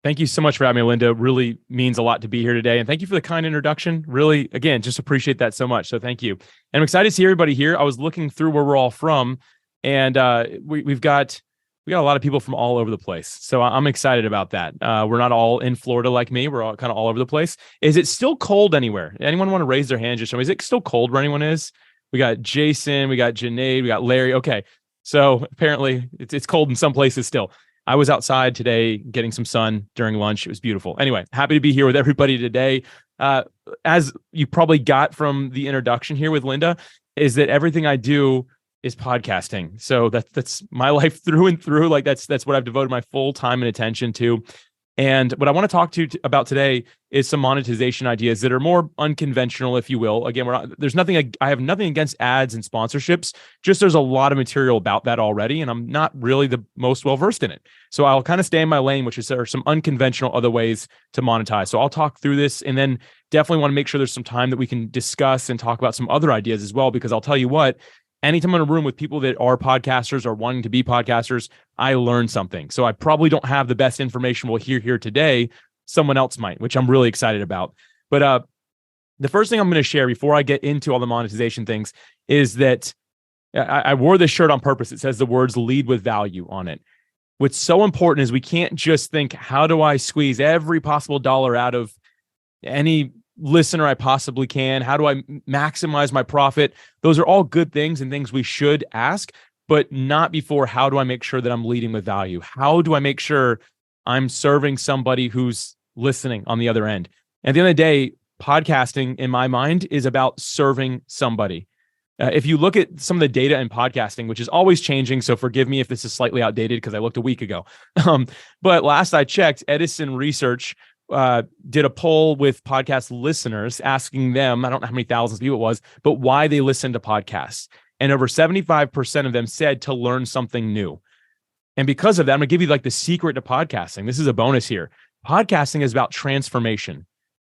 Thank you so much for having me, Linda. Really means a lot to be here today. And thank you for the kind introduction. Really, again, just appreciate that so much. So thank you. And I'm excited to see everybody here. I was looking through where we're all from, and we've got a lot of people from all over the place. So I'm excited about that. We're not all in Florida like me. We're all kind of all over the place. Is it still cold anywhere? Anyone want to raise their hand? Just show me. Is it still cold where anyone is? We got Jason, we got Janae, we got Larry. Okay. So apparently it's cold in some places still. I was outside today getting some sun during lunch. It was beautiful. Anyway, happy to be here with everybody today. As you probably got from the introduction here with Linda, is that everything I do is podcasting. So that's my life through and through. Like that's what I've devoted my full time and attention to. And what I want to talk to you about today is some monetization ideas that are more unconventional, if you will. Again, I have nothing against ads and sponsorships. Just there's a lot of material about that already, and I'm not really the most well versed in it. So I'll kind of stay in my lane, which is there are some unconventional other ways to monetize. So I'll talk through this, and then definitely want to make sure there's some time that we can discuss and talk about some other ideas as well. Because I'll tell you what, anytime I'm in a room with people that are podcasters or wanting to be podcasters, I learn something. So I probably don't have the best information we'll hear here today. Someone else might, which I'm really excited about. But the first thing I'm going to share before I get into all the monetization things is that I wore this shirt on purpose. It says the words "lead with value" on it. What's so important is we can't just think, how do I squeeze every possible dollar out of any listener I possibly can? How do I maximize my profit? Those are all good things and things we should ask, but not before how do I make sure that I'm leading with value? How do I make sure I'm serving somebody who's listening on the other end? At the end of the day, podcasting in my mind is about serving somebody. If you look at some of the data in podcasting, which is always changing, so forgive me if this is slightly outdated because I looked a week ago. But last I checked, Edison Research did a poll with podcast listeners asking them, I don't know how many thousands of people it was, but why they listen to podcasts. And over 75% of them said to learn something new. And because of that, I'm going to give you like the secret to podcasting. This is a bonus here. Podcasting is about transformation.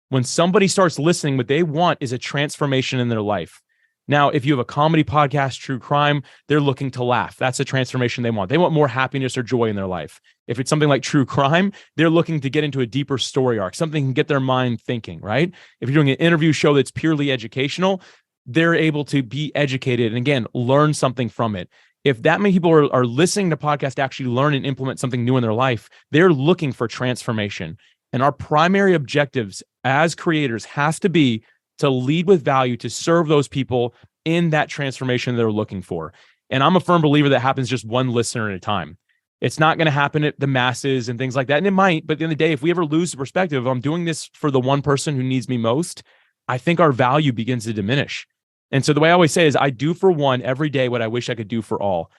When somebody starts listening, what they want is a transformation in their life. Now, if you have a comedy podcast, true crime, they're looking to laugh. That's a transformation they want. They want more happiness or joy in their life. If it's something like true crime, they're looking to get into a deeper story arc, something that can get their mind thinking, right? If you're doing an interview show that's purely educational, they're able to be educated and, again, learn something from it. If that many people are listening to podcasts to actually learn and implement something new in their life, they're looking for transformation. And our primary objectives as creators has to be to lead with value, to serve those people in that transformation they're looking for. And I'm a firm believer that happens just one listener at a time. It's not going to happen at the masses and things like that. And it might, but at the end of the day, if we ever lose the perspective, I'm doing this for the one person who needs me most, I think our value begins to diminish. And so the way I always say is I do for one every day what I wish I could do for all.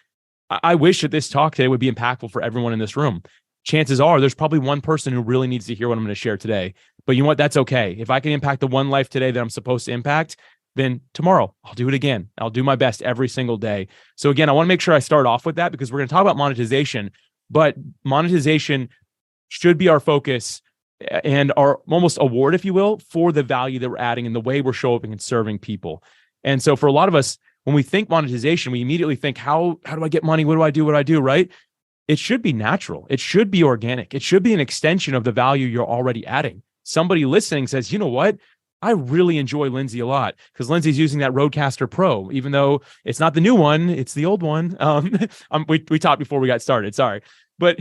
I wish that this talk today would be impactful for everyone in this room. Chances are there's probably one person who really needs to hear what I'm going to share today. But you know what? That's okay. If I can impact the one life today that I'm supposed to impact, then tomorrow I'll do it again. I'll do my best every single day. So again, I want to make sure I start off with that because we're going to talk about monetization, but monetization should be our focus and our almost award, if you will, for the value that we're adding and the way we're showing and serving people. And so for a lot of us, when we think monetization, we immediately think, how do I get money? What do I do? What do I do? Right? It should be natural. It should be organic. It should be an extension of the value you're already adding. Somebody listening says, you know what? I really enjoy Lindsay a lot because Lindsay's using that Rodecaster Pro, even though it's not the new one, it's the old one. We talked before we got started. Sorry. But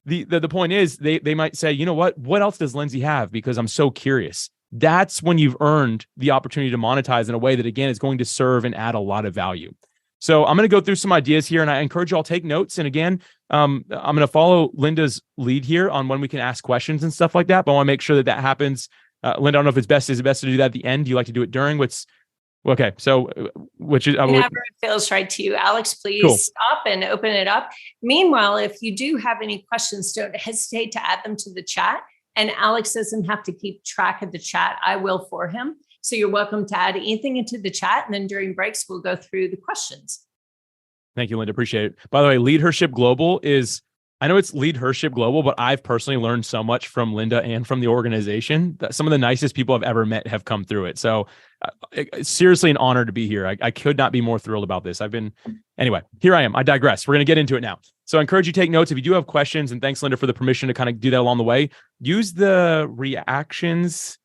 the point is they might say, you know what else does Lindsay have? Because I'm so curious. That's when you've earned the opportunity to monetize in a way that, again, is going to serve and add a lot of value. So I'm going to go through some ideas here, and I encourage you all to take notes. And again, I'm going to follow Linda's lead here on when we can ask questions and stuff like that. But I want to make sure that happens. Linda, I don't know if is it best to do that at the end? Do you like to do it during? Okay? So which is whenever it feels right to you, Alex. Please stop and open it up. Meanwhile, if you do have any questions, don't hesitate to add them to the chat. And Alex doesn't have to keep track of the chat. I will for him. So you're welcome to add anything into the chat. And then during breaks, we'll go through the questions. Thank you, Linda. Appreciate it. By the way, Leadership Global I know it's Leadership Global, but I've personally learned so much from Linda and from the organization that some of the nicest people I've ever met have come through it. So it's seriously an honor to be here. I could not be more thrilled about this. Anyway, here I am. I digress. We're going to get into it now. So I encourage you to take notes if you do have questions. And thanks, Linda, for the permission to kind of do that along the way. Use the reactions.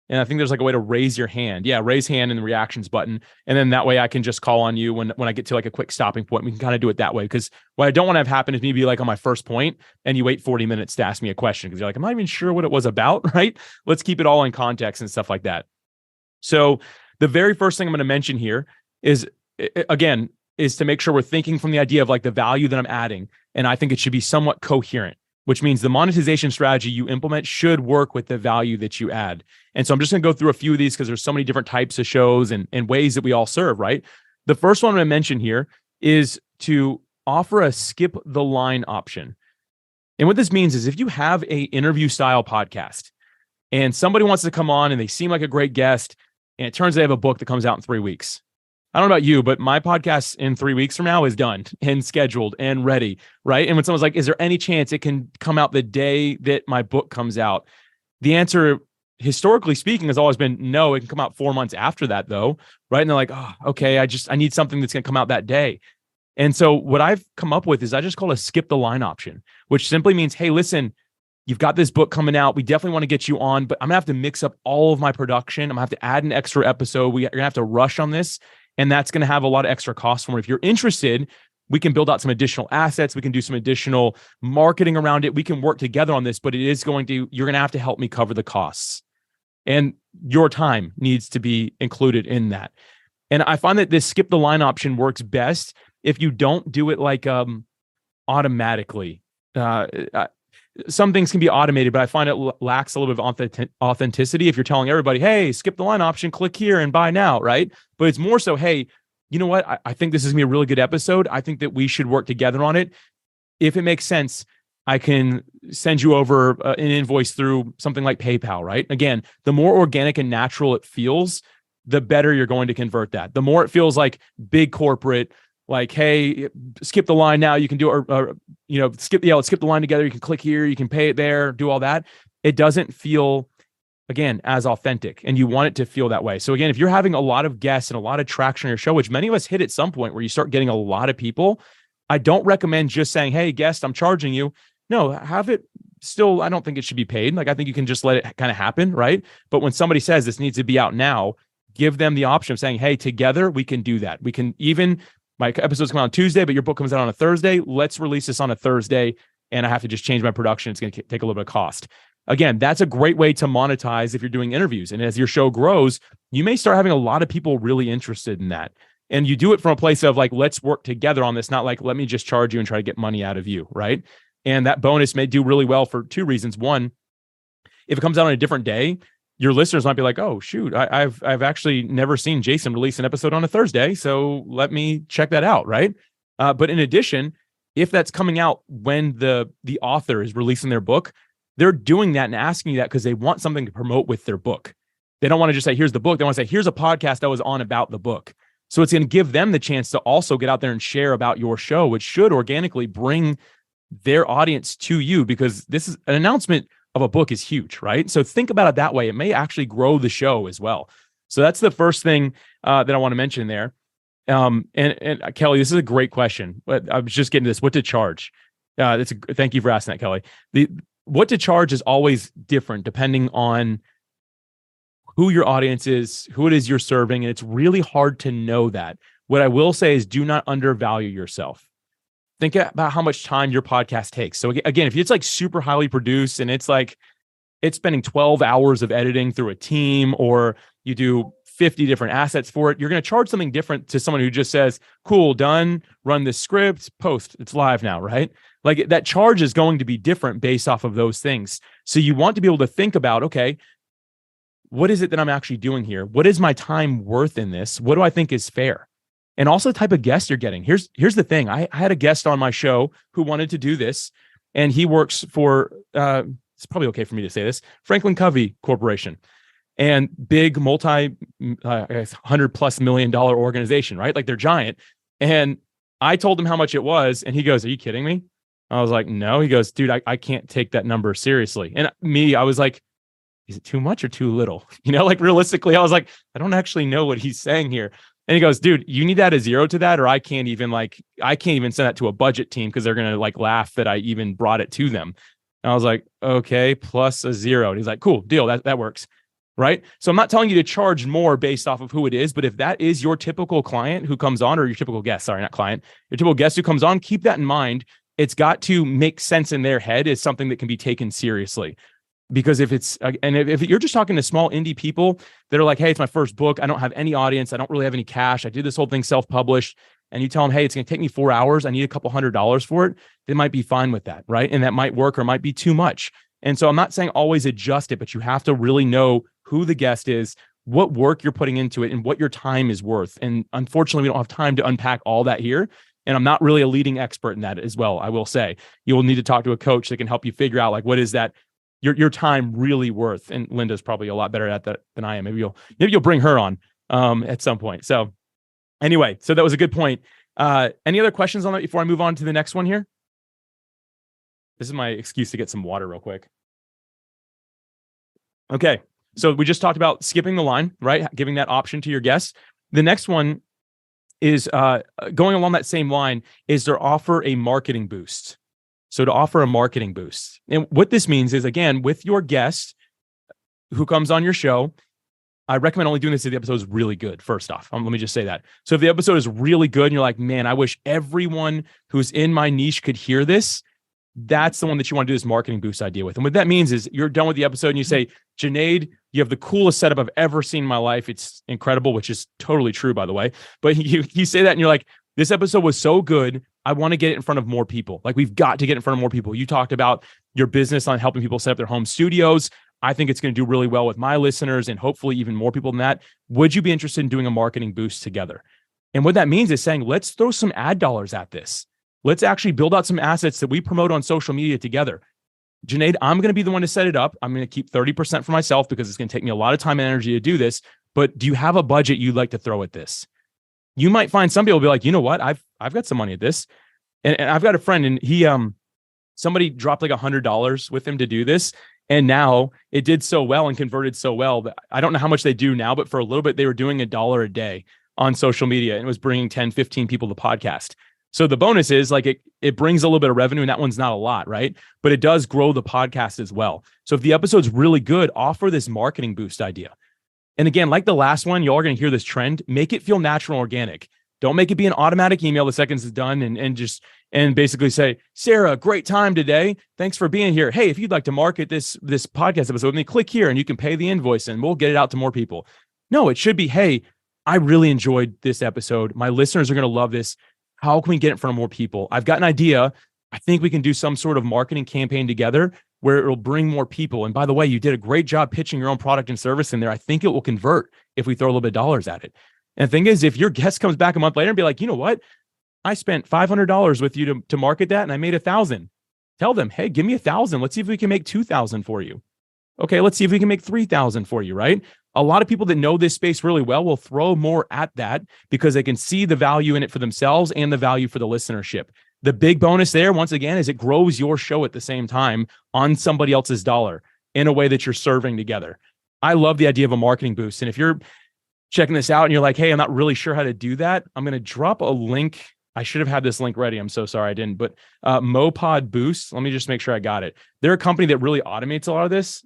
And I think there's like a way to raise your hand. Yeah, raise hand in the reactions button. And then that way I can just call on you when I get to like a quick stopping point. We can kind of do it that way. Because what I don't want to have happen is me be like on my first point and you wait 40 minutes to ask me a question because you're like, I'm not even sure what it was about, right? Let's keep it all in context and stuff like that. So the very first thing I'm going to mention here is, again, is to make sure we're thinking from the idea of like the value that I'm adding. And I think it should be somewhat coherent, which means the monetization strategy you implement should work with the value that you add. And so I'm just going to go through a few of these because there's so many different types of shows and ways that we all serve, right? The first one I'm going to mention here is to offer a skip the line option. And what this means is if you have a interview style podcast and somebody wants to come on and they seem like a great guest and it turns out they have a book that comes out in 3 weeks. I don't know about you, but my podcast in 3 weeks from now is done and scheduled and ready, right? And when someone's like, is there any chance it can come out the day that my book comes out? The answer, historically speaking, has always been no, it can come out 4 months after that though, right? And they're like, oh, okay, I need something that's going to come out that day. And so what I've come up with is I just call a skip the line option, which simply means, hey, listen, you've got this book coming out. We definitely want to get you on, but I'm going to have to mix up all of my production. I'm going to have to add an extra episode. You're going to have to rush on this. And that's going to have a lot of extra costs for it. If you're interested, we can build out some additional assets. We can do some additional marketing around it. We can work together on this, but you're going to have to help me cover the costs. And your time needs to be included in that. And I find that this skip the line option works best if you don't do it like automatically. Some things can be automated, but I find it lacks a little bit of authenticity if you're telling everybody, hey, skip the line option, click here and buy now, right? But it's more so, hey, you know what? I think this is going to be a really good episode. I think that we should work together on it. If it makes sense, I can send you over an invoice through something like PayPal, right? Again, the more organic and natural it feels, the better you're going to convert that. The more it feels like big corporate, like, hey, skip the line now. You can do it, or let's skip the line together. You can click here, you can pay it there, do all that. It doesn't feel, again, as authentic, and you want it to feel that way. So again, if you're having a lot of guests and a lot of traction on your show, which many of us hit at some point where you start getting a lot of people, I don't recommend just saying, hey, guest, I'm charging you. No, have it still. I don't think it should be paid. Like, I think you can just let it kind of happen, right? But when somebody says this needs to be out now, give them the option of saying, hey, together we can do that. We can even, my episodes come out on Tuesday, but your book comes out on a Thursday. Let's release this on a Thursday, and I have to just change my production. It's going to take a little bit of cost. Again, that's a great way to monetize if you're doing interviews. And as your show grows, you may start having a lot of people really interested in that. And you do it from a place of like, let's work together on this, not like, let me just charge you and try to get money out of you, right? And that bonus may do really well for two reasons. One, if it comes out on a different day, your listeners might be like, oh, shoot, I've actually never seen Jason release an episode on a Thursday, so let me check that out, right? But in addition, if that's coming out when the author is releasing their book, they're doing that and asking you that because they want something to promote with their book. They don't want to just say, here's the book. They want to say, here's a podcast I was on about the book. So it's going to give them the chance to also get out there and share about your show, which should organically bring their audience to you, because this is an announcement of a book is huge, right? So think about it that way. It may actually grow the show as well. So that's the first thing that I want to mention there. And Kelly, this is a great question. But I was just getting to this. What to charge? Thank you for asking that, Kelly. What to charge is always different depending on who your audience is, who it is you're serving, and it's really hard to know that. What I will say is do not undervalue yourself. Think about how much time your podcast takes. So again, if it's like super highly produced and it's like it's spending 12 hours of editing through a team, or you do 50 different assets for it, you're going to charge something different to someone who just says, cool, done, run this script, post, it's live now, right? Like that charge is going to be different based off of those things. So you want to be able to think about, okay, what is it that I'm actually doing here? What is my time worth in this? What do I think is fair? And also the type of guest you're getting. Here's the thing. I had a guest on my show who wanted to do this, and he works for, it's probably okay for me to say this, Franklin Covey Corporation, and big $100+ million organization, right? Like they're giant. And I told him how much it was, and he goes, are you kidding me? I was like, no. He goes, dude, I can't take that number seriously. And I was like, is it too much or too little? Like realistically, I was like, I don't actually know what he's saying here. And he goes, dude, you need to add a zero to that, or I can't even send that to a budget team because they're going to like laugh that I even brought it to them. And I was like, okay, plus a zero. And he's like, cool, deal. That works. Right. So I'm not telling you to charge more based off of who it is, but if that is your typical client who comes on, or your typical guest, sorry, not client, your typical guest who comes on, keep that in mind. It's got to make sense in their head as something that can be taken seriously. Because if you're just talking to small indie people that are like, hey, it's my first book, I don't have any audience, I don't really have any cash, I did this whole thing self-published, and you tell them, hey, it's going to take me 4 hours, I need a couple $100 for it, they might be fine with that, right? And that might work or might be too much. And so I'm not saying always adjust it, but you have to really know who the guest is, what work you're putting into it, and what your time is worth. And unfortunately, we don't have time to unpack all that here. And I'm not really a leading expert in that as well, I will say. You will need to talk to a coach that can help you figure out, like, what is that your time really worth? And Linda's probably a lot better at that than I am. Maybe you'll bring her on at some point. So anyway, so that was a good point. Any other questions on that before I move on to the next one here? This is my excuse to get some water real quick. Okay. So we just talked about skipping the line, right? Giving that option to your guests. The next one is going along that same line is to offer a marketing boost. So to offer a marketing boost. And what this means is, again, with your guest who comes on your show, I recommend only doing this if the episode is really good, first off. Let me just say that. So if the episode is really good and you're like, man, I wish everyone who's in my niche could hear this, that's the one that you want to do this marketing boost idea with. And what that means is you're done with the episode and you say, Junaid, you have the coolest setup I've ever seen in my life. It's incredible, which is totally true, by the way. But you say that and you're like, this episode was so good, I want to get it in front of more people. Like, we've got to get in front of more people. You talked about your business on helping people set up their home studios. I think it's going to do really well with my listeners and hopefully even more people than that. Would you be interested in doing a marketing boost together? And what that means is saying, let's throw some ad dollars at this. Let's actually build out some assets that we promote on social media together. Junaid, I'm going to be the one to set it up. I'm going to keep 30% for myself because it's going to take me a lot of time and energy to do this. But do you have a budget you'd like to throw at this? You might find some people will be like, you know what? I've got some money at this. And I've got a friend, and he somebody dropped like $100 with him to do this. And now it did so well and converted so well that I don't know how much they do now, but for a little bit, they were doing $1 a day on social media, and it was bringing 10, 15 people to the podcast. So the bonus is, like, it brings a little bit of revenue, and that one's not a lot, right? But it does grow the podcast as well. So if the episode's really good, offer this marketing boost idea. And again, like the last one, y'all are going to hear this trend. Make it feel natural and organic. Don't make it be an automatic email the second it's done and basically say, Sarah, great time today. Thanks for being here. Hey, if you'd like to market this podcast episode with me, click here and you can pay the invoice and we'll get it out to more people. No, it should be, hey, I really enjoyed this episode. My listeners are going to love this. How can we get in front of more people? I've got an idea. I think we can do some sort of marketing campaign together where it'll bring more people. And by the way, you did a great job pitching your own product and service in there. I think it will convert if we throw a little bit of dollars at it. And the thing is, if your guest comes back a month later and be like, you know what? I spent $500 with you to market that and I made 1,000. Tell them, hey, give me 1,000. Let's see if we can make 2,000 for you. Okay, let's see if we can make 3,000 for you, right? A lot of people that know this space really well will throw more at that because they can see the value in it for themselves and the value for the listenership. The big bonus there, once again, is it grows your show at the same time on somebody else's dollar in a way that you're serving together. I love the idea of a marketing boost. And if you're checking this out and you're like, hey, I'm not really sure how to do that, I'm going to drop a link. I should have had this link ready. I'm so sorry I didn't. But Mopod Boost, let me just make sure I got it. They're a company that really automates a lot of this.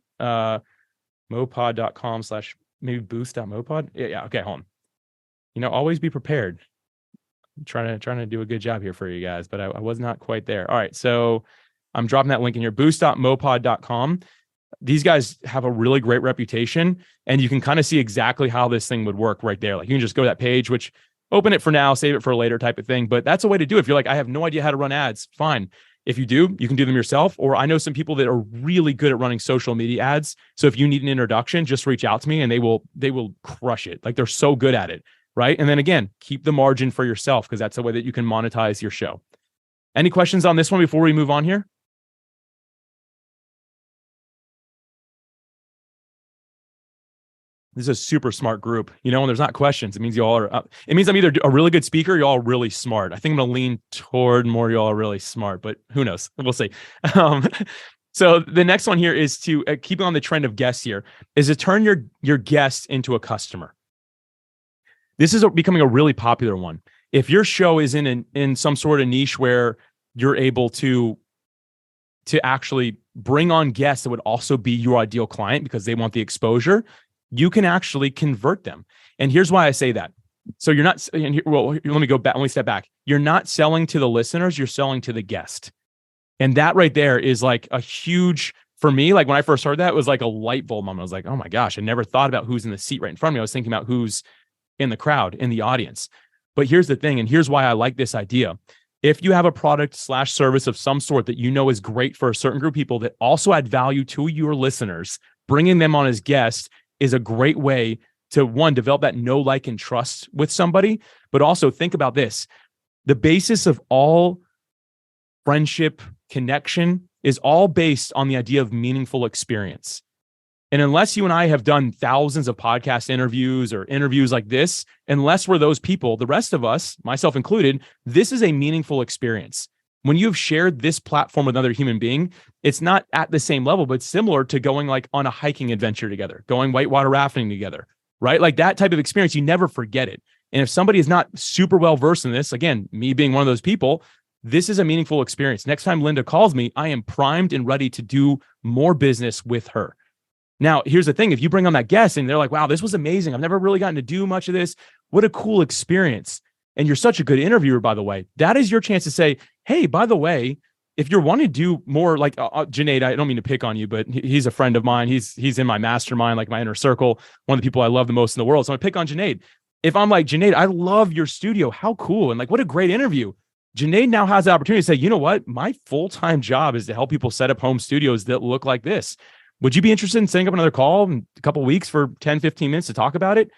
Mopod.com/maybe boost.mopod. Yeah. Okay, hold on. Always be prepared. I'm trying to do a good job here for you guys, but I was not quite there. All right. So I'm dropping that link in here, boost.mopod.com. These guys have a really great reputation, and you can kind of see exactly how this thing would work right there. Like, you can just go to that page, which open it for now, save it for a later type of thing. But that's a way to do it. If you're like, I have no idea how to run ads, fine. If you do, you can do them yourself. Or I know some people that are really good at running social media ads. So if you need an introduction, just reach out to me and they will crush it. Like, they're so good at it. Right. And then again, keep the margin for yourself because that's the way that you can monetize your show. Any questions on this one before we move on here? This is a super smart group. When there's not questions, it means you all are up. It means I'm either a really good speaker, or y'all are really smart. I think I'm going to lean toward more y'all are really smart, but who knows? We'll see. So the next one here is to keep on the trend of guests here, is to turn your guest into a customer. this is becoming a really popular one. If your show is in some sort of niche where you're able to actually bring on guests that would also be your ideal client because they want the exposure, you can actually convert them. And here's why I say that. So you're not, well, let me go back, let me step back. You're not selling to the listeners, you're selling to the guest. And that right there is like a huge, for me, like when I first heard that, it was like a light bulb moment. I was like, oh my gosh, I never thought about who's in the seat right in front of me. I was thinking about who's in the crowd, in the audience. But here's the thing, and here's why I like this idea. If you have a product/service of some sort that you know is great for a certain group of people that also add value to your listeners, bringing them on as guests is a great way to, one, develop that know, like, and trust with somebody. But also think about this. The basis of all friendship, connection is all based on the idea of meaningful experience. And unless you and I have done thousands of podcast interviews or interviews like this, unless we're those people, the rest of us, myself included, this is a meaningful experience. When you've shared this platform with another human being, it's not at the same level, but similar to going like on a hiking adventure together, going whitewater rafting together, right? Like that type of experience, you never forget it. And if somebody is not super well versed in this, again, me being one of those people, this is a meaningful experience. Next time Linda calls me, I am primed and ready to do more business with her. Now, here's the thing. If you bring on that guest and they're like, wow, this was amazing. I've never really gotten to do much of this. What a cool experience. And you're such a good interviewer, by the way. That is your chance to say, hey, by the way, if you're wanting to do more like Junaid, I don't mean to pick on you, but he's a friend of mine. He's in my mastermind, like my inner circle, one of the people I love the most in the world. So I pick on Junaid. If I'm like, Junaid, I love your studio. How cool. And like, what a great interview. Junaid now has the opportunity to say, you know what? My full-time job is to help people set up home studios that look like this. Would you be interested in setting up another call in a couple of weeks for 10, 15 minutes to talk about it?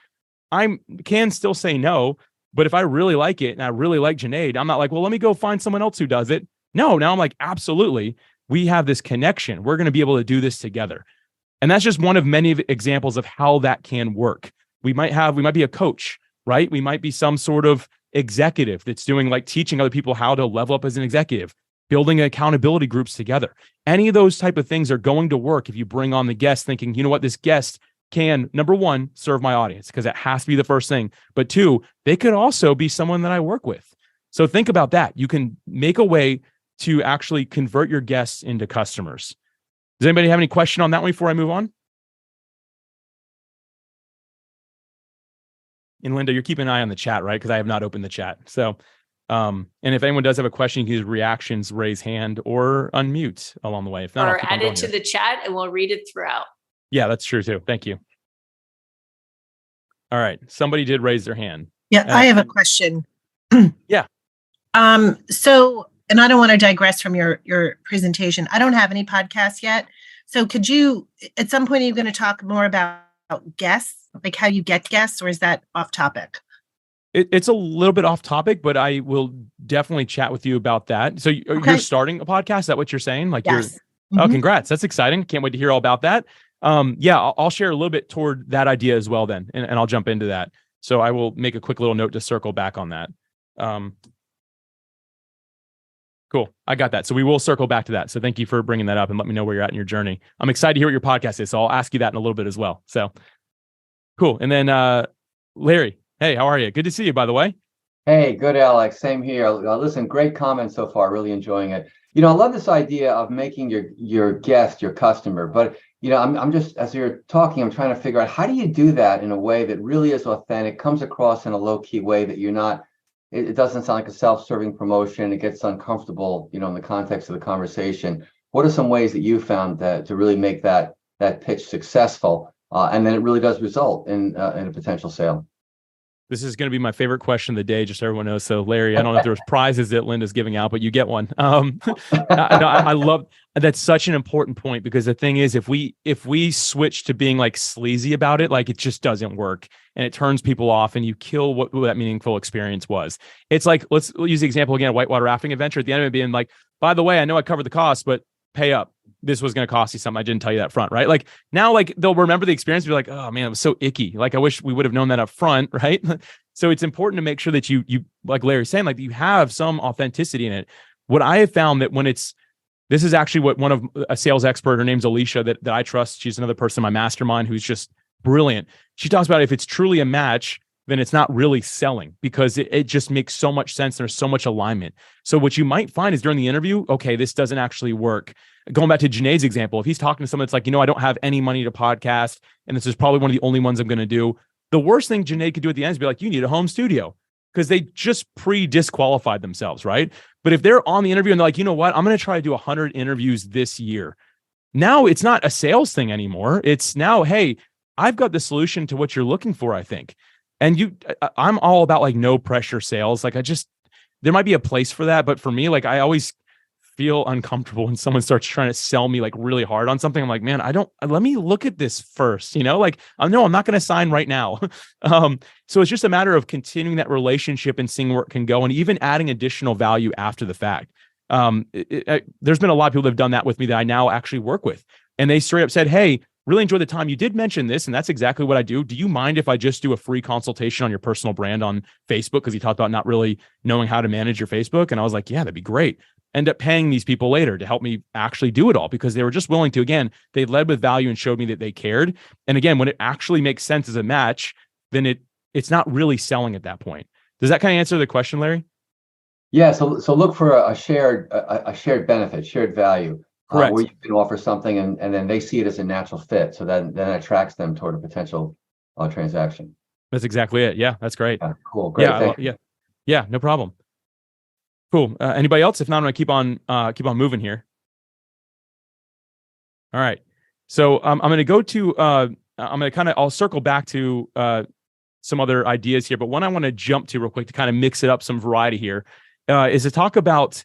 I can still say no, but if I really like it and I really like Junaid, I'm not like, well, let me go find someone else who does it. No, now I'm like, absolutely. We have this connection. We're going to be able to do this together. And that's just one of many examples of how that can work. We might be a coach, right? We might be some sort of executive that's doing like teaching other people how to level up as an executive, building accountability groups together. Any of those type of things are going to work if you bring on the guest thinking, you know what, this guest can, number one, serve my audience, because it has to be the first thing. But two, they could also be someone that I work with. So think about that. You can make a way to actually convert your guests into customers. Does anybody have any question on that one before I move on? And Linda, you're keeping an eye on the chat, right? Because I have not opened the chat. So, and if anyone does have a question, you can use reactions, raise hand, or unmute along the way. If not, or add it to the chat and we'll read it throughout. Yeah, that's true too. Thank you. All right. Somebody did raise their hand. Yeah, I have a question. Yeah. So, and I don't want to digress from your presentation. I don't have any podcasts yet. So could you, at some point, are you going to talk more about guests, like how you get guests, or is that off topic? It's a little bit off topic, but I will definitely chat with you about that. So you're starting a podcast? Is that what you're saying? Like yes. Oh, congrats. That's exciting. Can't wait to hear all about that. Yeah, I'll share a little bit toward that idea as well then, and I'll jump into that. So I will make a quick little note to circle back on that. Cool. I got that. So we will circle back to that. So thank you for bringing that up and let me know where you're at in your journey. I'm excited to hear what your podcast is. So I'll ask you that in a little bit as well. So cool. And then Larry, hey, how are you? Good to see you, by the way. Hey, good, Alex. Same here. Listen, great comments so far. Really enjoying it. You know, I love this idea of making your guest your customer. But, you know, I'm just, as you're talking, I'm trying to figure out, how do you do that in a way that really is authentic, comes across in a low-key way that you're not, it doesn't sound like a self-serving promotion. It gets uncomfortable, you know, in the context of the conversation. What are some ways that you found to really make that pitch successful? And then it really does result in a potential sale. This is going to be my favorite question of the day, just so everyone knows. So, Larry, I don't know if there's prizes that Linda's giving out, but you get one. I love that's such an important point, because the thing is, if we switch to being like sleazy about it, like it just doesn't work and it turns people off and you kill what that meaningful experience was. It's like, let's use the example again, whitewater rafting adventure, at the end of it being like, by the way, I know I covered the cost, but pay up. This was going to cost you something. I didn't tell you that front, right? Like now, like they'll remember the experience and be like, oh man, it was so icky. Like I wish we would have known that up front, right? So it's important to make sure that you, like Larry's saying, like you have some authenticity in it. What I have found that when this is actually what one of a sales expert, her name's Alicia, that I trust. She's another person in my mastermind who's just brilliant. She talks about if it's truly a match, then it's not really selling, because it just makes so much sense. There's so much alignment. So what you might find is during the interview, okay, this doesn't actually work. Going back to Janae's example, if he's talking to someone that's like, I don't have any money to podcast, and this is probably one of the only ones I'm going to do. The worst thing Janae could do at the end is be like, you need a home studio, because they just pre-disqualified themselves, right? But if they're on the interview and they're like, you know what, I'm going to try to do 100 interviews this year. Now it's not a sales thing anymore. It's now, hey, I've got the solution to what you're looking for, I think. And I'm all about like no pressure sales. Like there might be a place for that, but for me, like I always feel uncomfortable when someone starts trying to sell me like really hard on something. I'm like, man, let me look at this first, like, no, I'm not going to sign right now. So it's just a matter of continuing that relationship and seeing where it can go, and even adding additional value after the fact. There's been a lot of people that have done that with me that I now actually work with, and they straight up said, hey, really enjoy the time. You did mention this, and that's exactly what I do. Do you mind if I just do a free consultation on your personal brand on Facebook? Because he talked about not really knowing how to manage your Facebook. And I was like, yeah, that'd be great. End up paying these people later to help me actually do it all, because they were just willing to. Again, they led with value and showed me that they cared. And again, when it actually makes sense as a match, then it's not really selling at that point. Does that kind of answer the question, Larry? Yeah. So look for a shared benefit, shared value, Correct. where you can offer something, and then they see it as a natural fit. So then it attracts them toward a potential transaction. That's exactly it. Yeah, that's great. Yeah, cool. Great. Yeah. No problem. Cool. Anybody else? If not, I'm going to keep on moving here. All right. So I'm going to go to, I'll circle back to some other ideas here, but one I want to jump to real quick to kind of mix it up, some variety here, is to talk about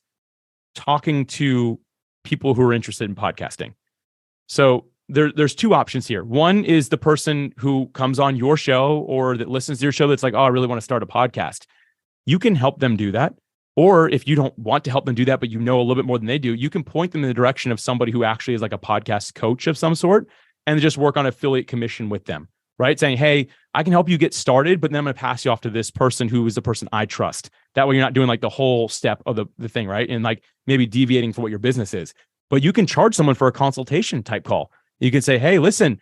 talking to people who are interested in podcasting. So there's two options here. One is the person who comes on your show or that listens to your show that's like, oh, I really want to start a podcast. You can help them do that. Or if you don't want to help them do that, but you know a little bit more than they do, you can point them in the direction of somebody who actually is like a podcast coach of some sort, and just work on affiliate commission with them, right? Saying, hey, I can help you get started, but then I'm going to pass you off to this person who is the person I trust. That way you're not doing like the whole step of the thing, right? And like maybe deviating from what your business is. But you can charge someone for a consultation type call. You can say, hey, listen,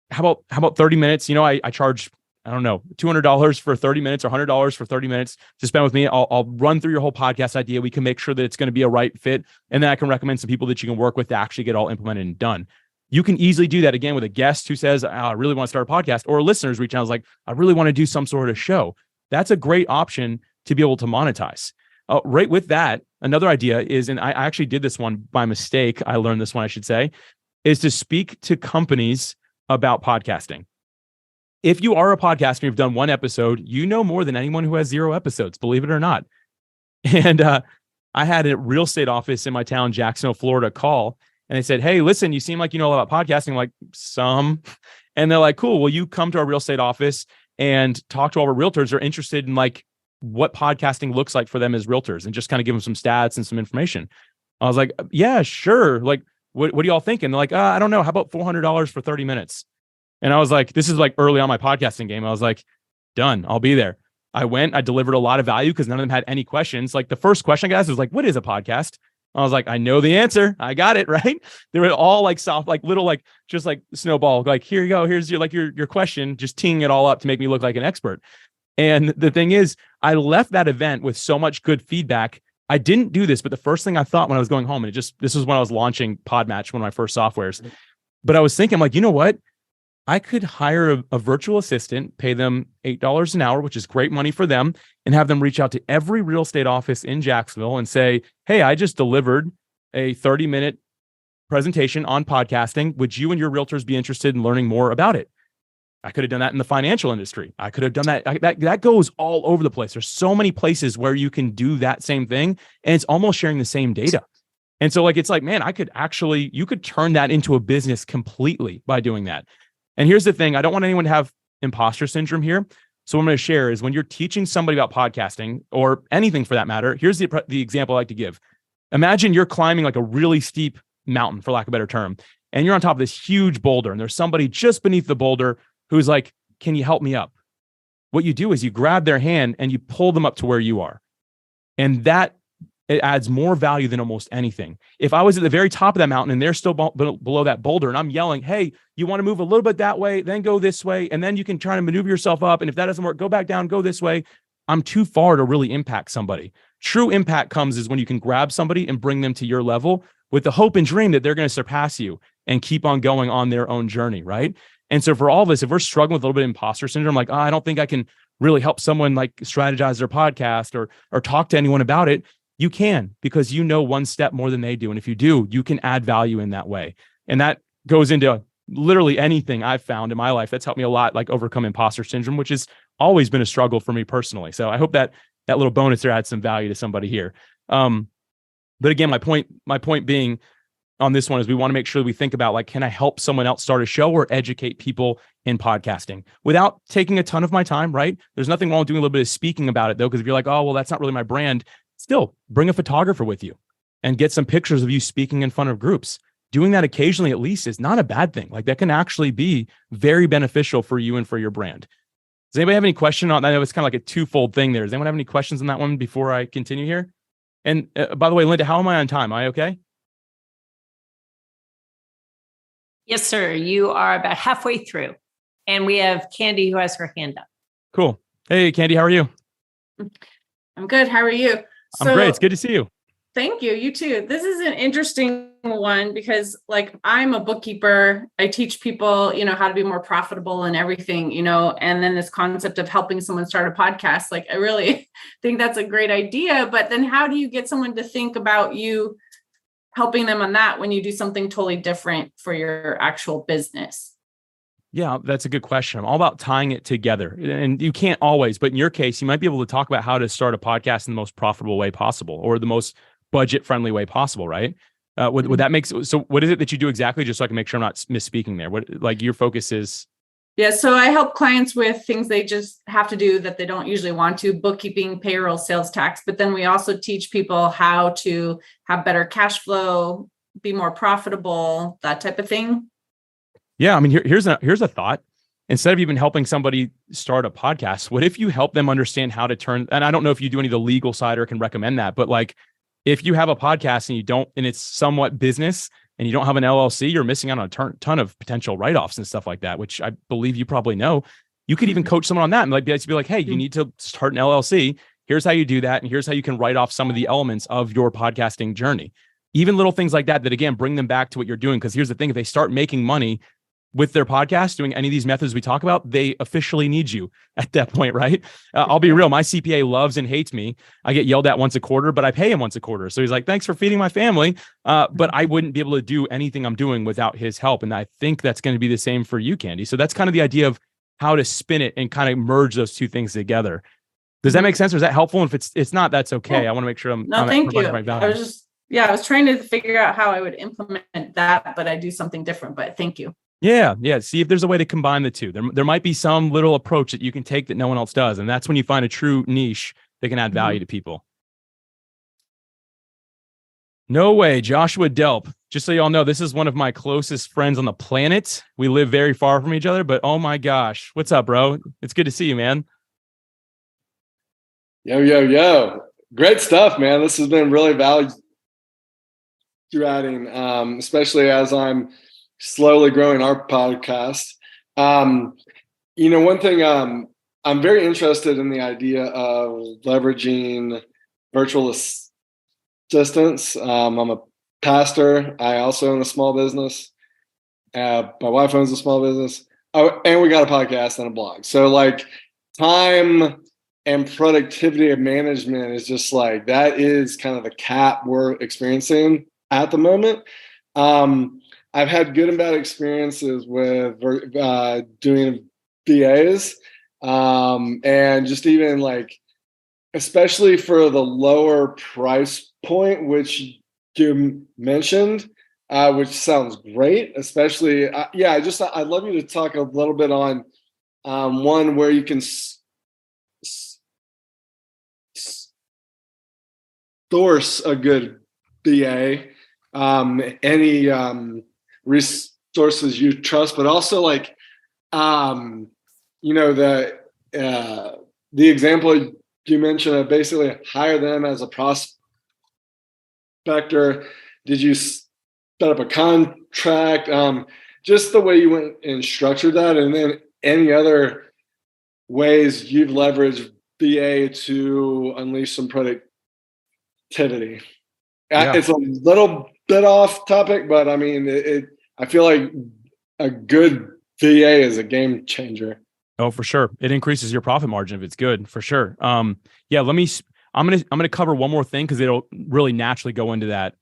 how about 30 minutes? I charge, I don't know, $200 for 30 minutes or $100 for 30 minutes to spend with me. I'll run through your whole podcast idea. We can make sure that it's going to be a right fit. And then I can recommend some people that you can work with to actually get all implemented and done. You can easily do that again with a guest who says, I really want to start a podcast, or listeners reach out like, I really want to do some sort of show. That's a great option to be able to monetize. Right with that, another idea is, and I actually did this one by mistake. I learned this one, I should say, is to speak to companies about podcasting. If you are a podcaster, you've done one episode, you know more than anyone who has 0 episodes, believe it or not. And I had a real estate office in my town, Jacksonville, Florida, call, and they said, hey, listen, you seem like you know a lot about podcasting. I'm like, some. And they're like, cool, will you come to our real estate office and talk to all our realtors who are interested in like what podcasting looks like for them as realtors, and just kind of give them some stats and some information. I was like, yeah, sure. Like, what do y'all think? And they're like, I don't know. How about $400 for 30 minutes? And I was like, this is like early on my podcasting game. I was like, done. I'll be there. I went, I delivered a lot of value because none of them had any questions. Like the first question I got asked was like, what is a podcast? I was like, I know the answer. I got it, right? They were all like soft, like little, like just like snowball. Like, here you go. Here's your question, just teeing it all up to make me look like an expert. And the thing is, I left that event with so much good feedback. I didn't do this, but the first thing I thought when I was going home, and this was when I was launching Podmatch, one of my first softwares, but I was thinking, I'm like, you know what? I could hire a virtual assistant, pay them $8 an hour, which is great money for them, and have them reach out to every real estate office in Jacksonville and say, hey, I just delivered a 30-minute presentation on podcasting. Would you and your realtors be interested in learning more about it? I could have done that in the financial industry. I could have done that. That goes all over the place. There's so many places where you can do that same thing, and it's almost sharing the same data. And so like, it's like, man, you could turn that into a business completely by doing that. And here's the thing. I don't want anyone to have imposter syndrome here. So what I'm going to share is when you're teaching somebody about podcasting or anything for that matter, here's the example I like to give. Imagine you're climbing like a really steep mountain, for lack of a better term, and you're on top of this huge boulder, and there's somebody just beneath the boulder who's like, can you help me up? What you do is you grab their hand and you pull them up to where you are. And that it adds more value than almost anything. If I was at the very top of that mountain and they're still below that boulder and I'm yelling, hey, you want to move a little bit that way, then go this way, and then you can try to maneuver yourself up. And if that doesn't work, go back down, go this way. I'm too far to really impact somebody. True impact comes is when you can grab somebody and bring them to your level with the hope and dream that they're going to surpass you and keep on going on their own journey, right? And so for all of us, if we're struggling with a little bit of imposter syndrome, like, I don't think I can really help someone like strategize their podcast or talk to anyone about it, you can, because you know one step more than they do. And if you do, you can add value in that way. And that goes into literally anything I've found in my life. That's helped me a lot, like overcome imposter syndrome, which has always been a struggle for me personally. So I hope that that little bonus there adds some value to somebody here. But again, my point being on this one is we want to make sure that we think about, like, can I help someone else start a show or educate people in podcasting without taking a ton of my time, right? There's nothing wrong with doing a little bit of speaking about it though, because if you're like, oh, well, that's not really my brand, still bring a photographer with you and get some pictures of you speaking in front of groups. Doing that occasionally, at least, is not a bad thing. Like, that can actually be very beneficial for you and for your brand. Does anybody have any question on that? I know it's kind of like a twofold thing there. Does anyone have any questions on that one before I continue here? And by the way, Linda, how am I on time? Am I okay? Yes, sir. You are about halfway through. And we have Candy who has her hand up. Cool. Hey, Candy, how are you? I'm good. How are you? I'm great. It's good to see you. Thank you. You too. This is an interesting one because, like, I'm a bookkeeper. I teach people, how to be more profitable and everything, and then this concept of helping someone start a podcast. Like, I really think that's a great idea. But then how do you get someone to think about you helping them on that when you do something totally different for your actual business? Yeah, that's a good question. I'm all about tying it together. And you can't always, but in your case, you might be able to talk about how to start a podcast in the most profitable way possible or the most budget-friendly way possible, right? Would that make so? What is it that you do exactly, just so I can make sure I'm not misspeaking there? What, like, your focus is? Yeah, so I help clients with things they just have to do that they don't usually want to: bookkeeping, payroll, sales tax. But then we also teach people how to have better cash flow, be more profitable, that type of thing. Yeah, I mean, here's a thought. Instead of even helping somebody start a podcast, what if you help them understand how to turn? And I don't know if you do any of the legal side or can recommend that, but like, if you have a podcast and you don't, and it's somewhat business and you don't have an LLC, you're missing out on a ton of potential write-offs and stuff like that, which I believe you probably know. You could even coach someone on that and like be like, hey, you need to start an LLC. Here's how you do that. And here's how you can write off some of the elements of your podcasting journey. Even little things like that again, bring them back to what you're doing. Because here's the thing, if they start making money with their podcast, doing any of these methods we talk about, they officially need you at that point, right? I'll be real. My CPA loves and hates me. I get yelled at once a quarter, but I pay him once a quarter. So he's like, thanks for feeding my family. But I wouldn't be able to do anything I'm doing without his help. And I think that's going to be the same for you, Candy. So that's kind of the idea of how to spin it and kind of merge those two things together. Does that make sense? Or is that helpful? And if it's not, that's okay. I want to make sure I'm thank you. Right, I was trying to figure out how I would implement that, but I do something different. But thank you. Yeah. See if there's a way to combine the two. There might be some little approach that you can take that no one else does. And that's when you find a true niche that can add value to people. No way. Joshua Delp. Just so y'all know, this is one of my closest friends on the planet. We live very far from each other, but oh my gosh. What's up, bro? It's good to see you, man. Yo. Great stuff, man. This has been really value adding, especially as I'm slowly growing our podcast. One thing, I'm very interested in the idea of leveraging virtual assistants. I'm a pastor. I also own a small business. My wife owns a small business. Oh, and we got a podcast and a blog. So like, time and productivity of management is just like, that is kind of the cap we're experiencing at the moment. I've had good and bad experiences with doing VAs, and just even like, especially for the lower price point, which you mentioned, which sounds great. Especially, I'd love you to talk a little bit on one where you can source a good VA, any resources you trust, but also like, the example you mentioned of basically hire them as a Vector? Did you set up a contract? Just the way you went and structured that, and then any other ways you've leveraged VA to unleash some productivity. Yeah. It's a little bit off topic, but I mean, I feel like a good VA is a game changer. Oh, for sure. It increases your profit margin if it's good, for sure. Yeah, I'm gonna cover one more thing because it'll really naturally go into that.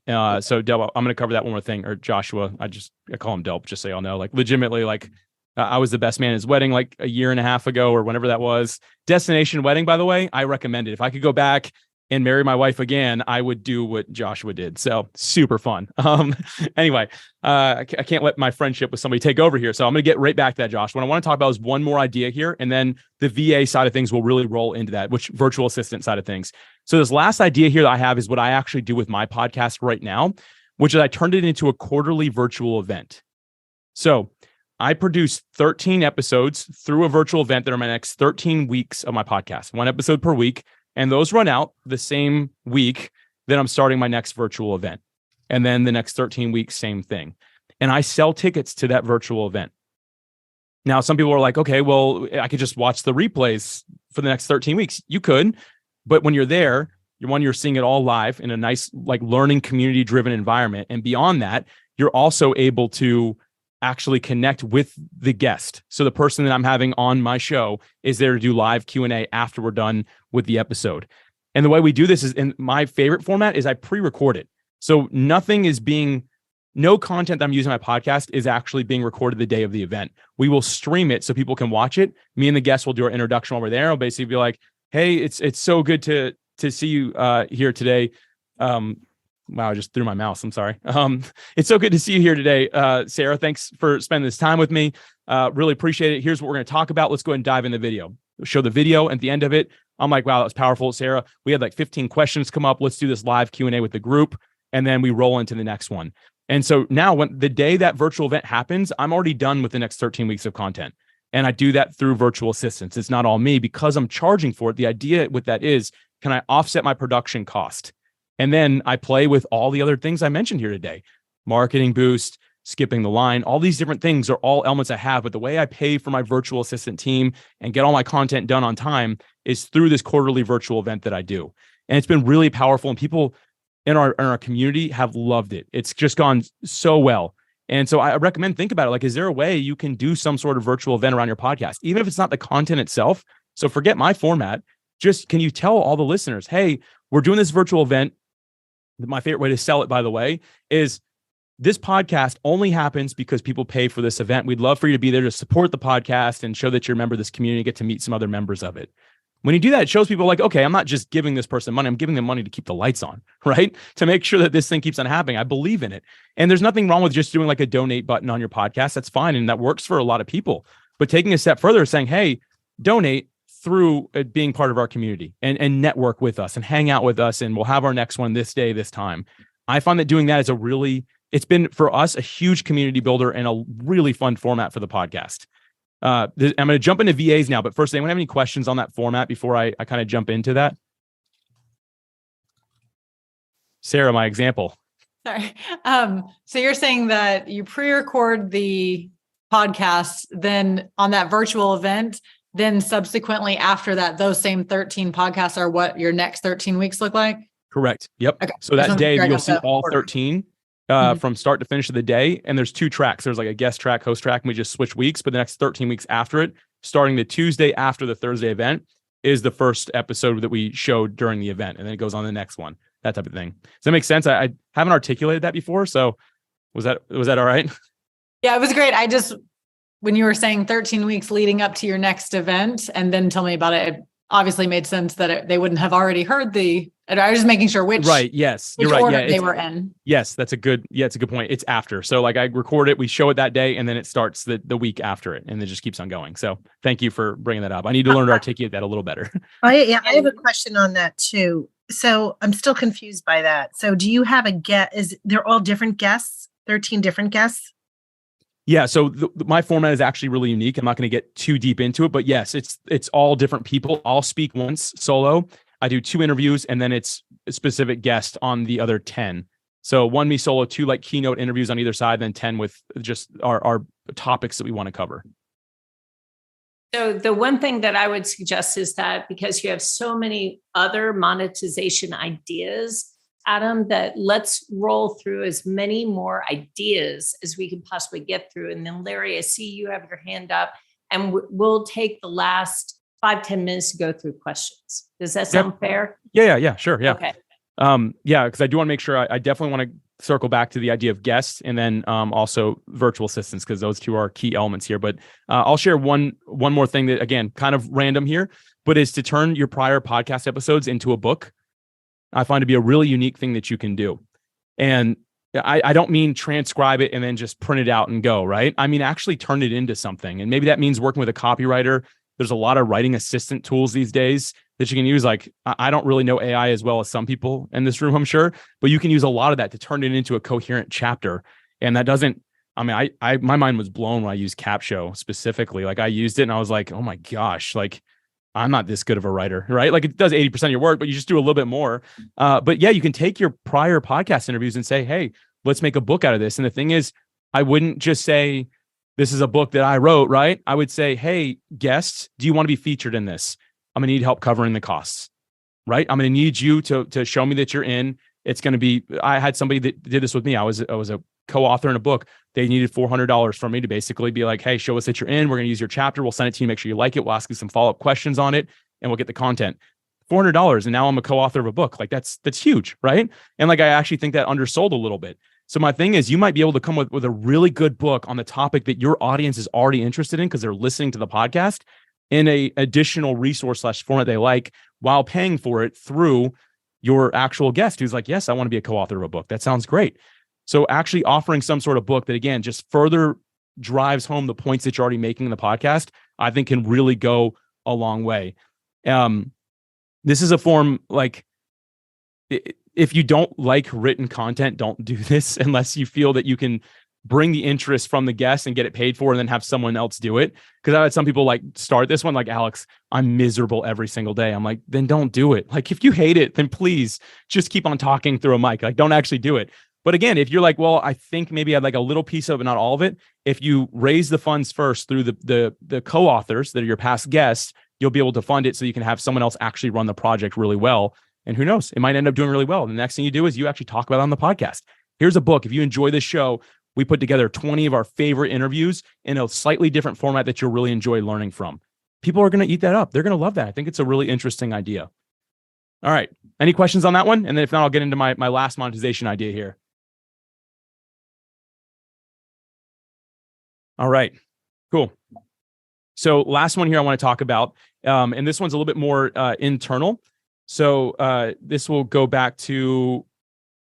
So Del, I'm gonna cover that one more thing, or Joshua. I call him Delp, just so y'all know. Like legitimately, like I was the best man at his wedding like a year and a half ago or whenever that was. Destination wedding, by the way, I recommend it. If I could go back and marry my wife again, I would do what Joshua did. So super fun. Anyway, I can't let my friendship with somebody take over here. So I'm going to get right back to that, Josh. What I want to talk about is one more idea here, and then the VA side of things will really roll into that, which virtual assistant side of things. So this last idea here that I have is what I actually do with my podcast right now, which is I turned it into a quarterly virtual event. So I produce 13 episodes through a virtual event that are my next 13 weeks of my podcast, one episode per week. And those run out the same week that I'm starting my next virtual event. And then the next 13 weeks, same thing. And I sell tickets to that virtual event. Now, some people are like, okay, well, I could just watch the replays for the next 13 weeks. You could, but when you're there, you're seeing it all live in a nice, like learning community driven environment. And beyond that, you're also able to actually connect with the guest. So the person that I'm having on my show is there to do live Q&A after we're done with the episode. And the way we do this is, in my favorite format, is I pre-record it. So no content that I'm using on my podcast is actually being recorded the day of the event. We will stream it so people can watch it. Me and the guests will do our introduction while we're there. I'll basically be like, hey, it's so good to see you here today. Wow, I just threw my mouse. I'm sorry. It's so good to see you here today, Sarah. Thanks for spending this time with me. Really appreciate it. Here's what we're going to talk about. Let's go ahead and dive in the video. Show the video at the end of it. I'm like, wow, that was powerful, Sarah. We had like 15 questions come up. Let's do this live Q&A with the group, and then we roll into the next one. And so now, when the day that virtual event happens, I'm already done with the next 13 weeks of content. And I do that through virtual assistants. It's not all me because I'm charging for it. The idea with that is, can I offset my production cost? And then I play with all the other things I mentioned here today. Marketing boost, skipping the line, all these different things are all elements I have. But the way I pay for my virtual assistant team and get all my content done on time is through this quarterly virtual event that I do. And it's been really powerful. And people in our community have loved it. It's just gone so well. And so I recommend, think about it. Like, is there a way you can do some sort of virtual event around your podcast, even if it's not the content itself? So forget my format. Just, can you tell all the listeners, hey, we're doing this virtual event. My favorite way to sell it, by the way, is this podcast only happens because people pay for this event. We'd love for you to be there to support the podcast and show that you're a member of this community, get to meet some other members of it. When you do that, it shows people like, okay, I'm not just giving this person money. I'm giving them money to keep the lights on, right? To make sure that this thing keeps on happening. I believe in it. And there's nothing wrong with just doing like a donate button on your podcast. That's fine. And that works for a lot of people. But taking a step further, saying, hey, donate through being part of our community and network with us and hang out with us. And we'll have our next one this day, this time. I find that doing that is it's been for us a huge community builder and a really fun format for the podcast. I'm going to jump into VAs now, but first, anyone have any questions on that format before I kind of jump into that? Sarah, my example. Sorry. So you're saying that you pre-record the podcast, then on that virtual event, then subsequently after that, those same 13 podcasts are what your next 13 weeks look like? Correct. Yep. Okay. So that day you'll see all 13 from start to finish of the day. And there's two tracks. There's like a guest track, host track, and we just switch weeks. But the next 13 weeks after it, starting the Tuesday after the Thursday event, is the first episode that we showed during the event. And then it goes on the next one, that type of thing. Does that make sense? I haven't articulated that before. So was that all right? Yeah, it was great. When you were saying 13 weeks leading up to your next event and then tell me about it, it obviously made sense that they wouldn't have already heard and I was just making sure which right. Yes, you're right. Yeah, they were in. Yes, it's a good point. It's after. So like I record it, we show it that day, and then it starts the week after it, and it just keeps on going. So thank you for bringing that up. I need to learn to articulate that a little better. I have a question on that too. So I'm still confused by that. So do you have a guest? They're all different guests? 13 different guests? Yeah, so my format is actually really unique. I'm not going to get too deep into it, but yes, it's all different people. I'll speak once solo. I do 2 interviews, and then it's a specific guest on the other 10 So 1 me solo, 2 like keynote interviews on either side, then 10 with just our topics that we want to cover. So the one thing that I would suggest is that because you have so many other monetization ideas, Adam, that let's roll through as many more ideas as we can possibly get through. And then Larry, I see you have your hand up, and we'll take the last 5-10 minutes to go through questions. Does that sound fair? Yeah, sure. Yeah. Okay. Because I do want to make sure I definitely want to circle back to the idea of guests and then also virtual assistants, because those two are key elements here. But I'll share one more thing that, again, kind of random here, but is to turn your prior podcast episodes into a book. I find to be a really unique thing that you can do. And I don't mean transcribe it and then just print it out and go, right? I mean, actually turn it into something. And maybe that means working with a copywriter. There's a lot of writing assistant tools these days that you can use. Like, I don't really know AI as well as some people in this room, I'm sure, but you can use a lot of that to turn it into a coherent chapter. And that doesn't, I mean, my mind was blown when I used CapShow specifically. Like, I used it and I was like, oh my gosh, like, I'm not this good of a writer, right? Like, it does 80% of your work, but you just do a little bit more. But yeah, you can take your prior podcast interviews and say, hey, let's make a book out of this. And the thing is, I wouldn't just say, this is a book that I wrote, right? I would say, hey, guests, do you want to be featured in this? I'm going to need help covering the costs, right? I'm going to need you to show me that you're in. It's going to be, I had somebody that did this with me. I was a co-author in a book. They needed $400 from me to basically be like, hey, show us that you're in. We're going to use your chapter. We'll send it to you. Make sure you like it. We'll ask you some follow-up questions on it and we'll get the content. $400. And now I'm a co-author of a book. Like, that's huge, right? And like, I actually think that undersold a little bit. So my thing is, you might be able to come with a really good book on the topic that your audience is already interested in because they're listening to the podcast, in a additional resource / format they like, while paying for it through your actual guest who's like, yes, I want to be a co-author of a book. That sounds great. So actually offering some sort of book that, again, just further drives home the points that you're already making in the podcast, I think can really go a long way. This is a form, like, if you don't like written content, don't do this unless you feel that you can bring the interest from the guest and get it paid for and then have someone else do it. Because I had some people like start this one, like, Alex, I'm miserable every single day. I'm like, then don't do it. Like, if you hate it, then please just keep on talking through a mic. Like, don't actually do it. But again, if you're like, well, I think maybe I'd like a little piece of it, not all of it. If you raise the funds first through the co-authors that are your past guests, you'll be able to fund it so you can have someone else actually run the project really well. And who knows, it might end up doing really well. And the next thing you do is you actually talk about it on the podcast. Here's a book. If you enjoy this show, we put together 20 of our favorite interviews in a slightly different format that you'll really enjoy learning from. People are going to eat that up. They're going to love that. I think it's a really interesting idea. All right. Any questions on that one? And then if not, I'll get into my last monetization idea here. All right, cool. So last one here I want to talk about, and this one's a little bit more internal. So this will go back to,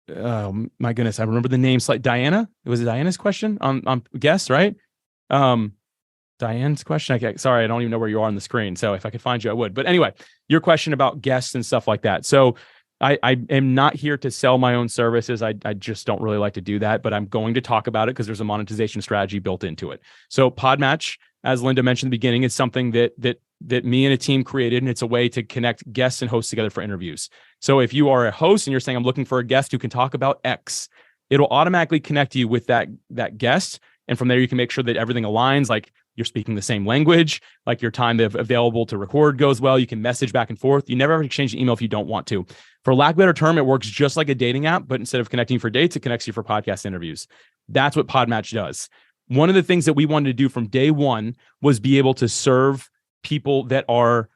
my goodness, I remember the name. Like Diana. Was it Diana's question on guests, right? Diane's question. Sorry, I don't even know where you are on the screen. So if I could find you, I would. But anyway, your question about guests and stuff like that. So I am not here to sell my own services. I just don't really like to do that, but I'm going to talk about it because there's a monetization strategy built into it. So Podmatch, as Linda mentioned in the beginning, is something that me and a team created, and it's a way to connect guests and hosts together for interviews. So if you are a host and you're saying, I'm looking for a guest who can talk about X, it'll automatically connect you with that guest. And from there, you can make sure that everything aligns, like you're speaking the same language, like your time available to record goes well. You can message back and forth. You never ever exchange an email if you don't want to. For lack of a better term, it works just like a dating app, but instead of connecting for dates, it connects you for podcast interviews. That's what Podmatch does. One of the things that we wanted to do from day one was be able to serve people that are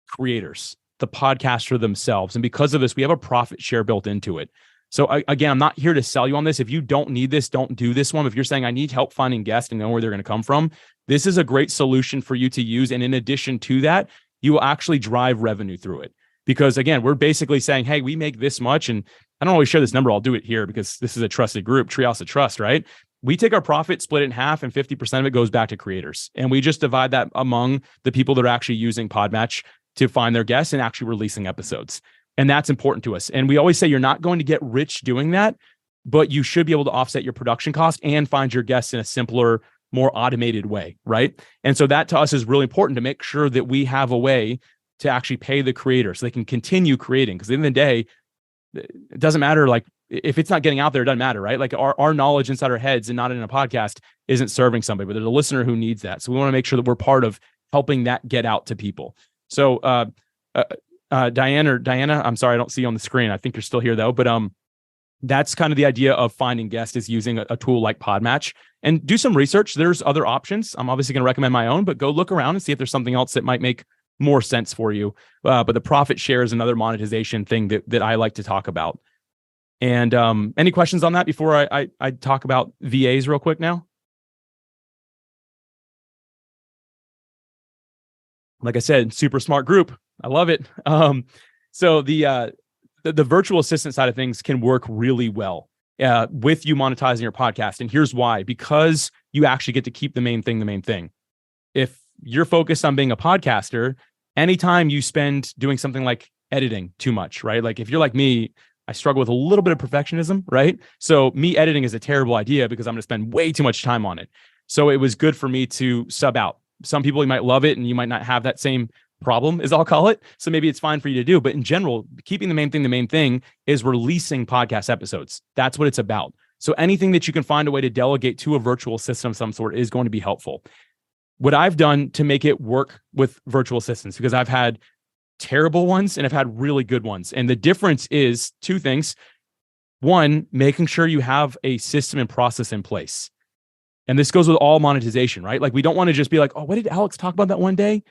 creators, the podcaster themselves. And because of this, we have a profit share built into it. So again, I'm not here to sell you on this. If you don't need this, don't do this one. If you're saying I need help finding guests and know where they're going to come from, this is a great solution for you to use. And in addition to that, you will actually drive revenue through it. Because again, we're basically saying, hey, we make this much. And I don't always share this number. I'll do it here because this is a trusted group, Treehouse of Trust, right? We take our profit, split it in half, and 50% of it goes back to creators. And we just divide that among the people that are actually using Podmatch to find their guests and actually releasing episodes. And that's important to us. And we always say you're not going to get rich doing that, but you should be able to offset your production cost and find your guests in a simpler, more automated way, right? And so that to us is really important to make sure that we have a way to actually pay the creator so they can continue creating. Because at the end of the day, it doesn't matter like if it's not getting out there, it doesn't matter, right? Like our knowledge inside our heads and not in a podcast isn't serving somebody, but there's a listener who needs that. So we want to make sure that we're part of helping that get out to people. So Diana, I'm sorry, I don't see you on the screen. I think you're still here though, but that's kind of the idea of finding guests, is using a tool like Podmatch, and do some research. There's other options. I'm obviously going to recommend my own, but go look around and see if there's something else that might make more sense for you. But the profit share is another monetization thing that I like to talk about. And any questions on that before I talk about VAs real quick now? Like I said, super smart group. I love it. So the virtual assistant side of things can work really well with you monetizing your podcast. And here's why: because you actually get to keep the main thing. If you're focused on being a podcaster, anytime you spend doing something like editing too much, right? Like if you're like me, I struggle with a little bit of perfectionism, right? So me editing is a terrible idea because I'm going to spend way too much time on it. So it was good for me to sub out. Some people, you might love it and you might not have that same problem, as I'll call it. So maybe it's fine for you to do. But in general, keeping the main thing is releasing podcast episodes. That's what it's about. So anything that you can find a way to delegate to a virtual assistant of some sort is going to be helpful. What I've done to make it work with virtual assistants, because I've had terrible ones and I've had really good ones. And the difference is two things. One, making sure you have a system and process in place. And this goes with all monetization, right? Like we don't want to just be like, oh, what did Alex talk about that one day?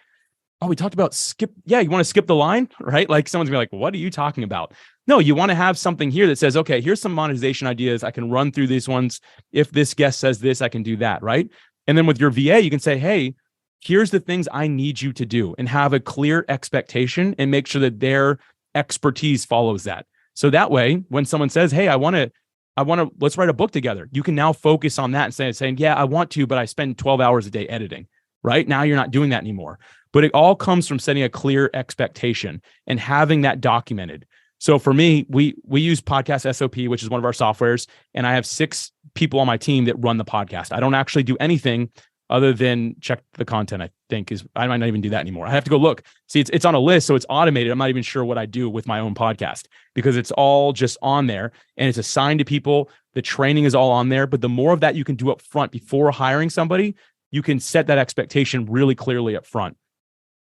Oh, we talked about skip. Yeah, you want to skip the line, right? Like someone's gonna be like, what are you talking about? No, you want to have something here that says, okay, here's some monetization ideas. I can run through these ones. If this guest says this, I can do that, right? And then with your VA, you can say, hey, here's the things I need you to do, and have a clear expectation and make sure that their expertise follows that. So that way, when someone says, hey, I want to, let's write a book together, you can now focus on that and saying, yeah, I want to, but I spend 12 hours a day editing, right? Now you're not doing that anymore. But it all comes from setting a clear expectation and having that documented. So for me, we use Podcast SOP, which is one of our softwares, and I have 6 people on my team that run the podcast. I don't actually do anything other than check the content. I might not even do that anymore. I have to go look. See, it's on a list, so it's automated. I'm not even sure what I do with my own podcast because it's all just on there and it's assigned to people. The training is all on there. But the more of that you can do up front before hiring somebody, you can set that expectation really clearly up front.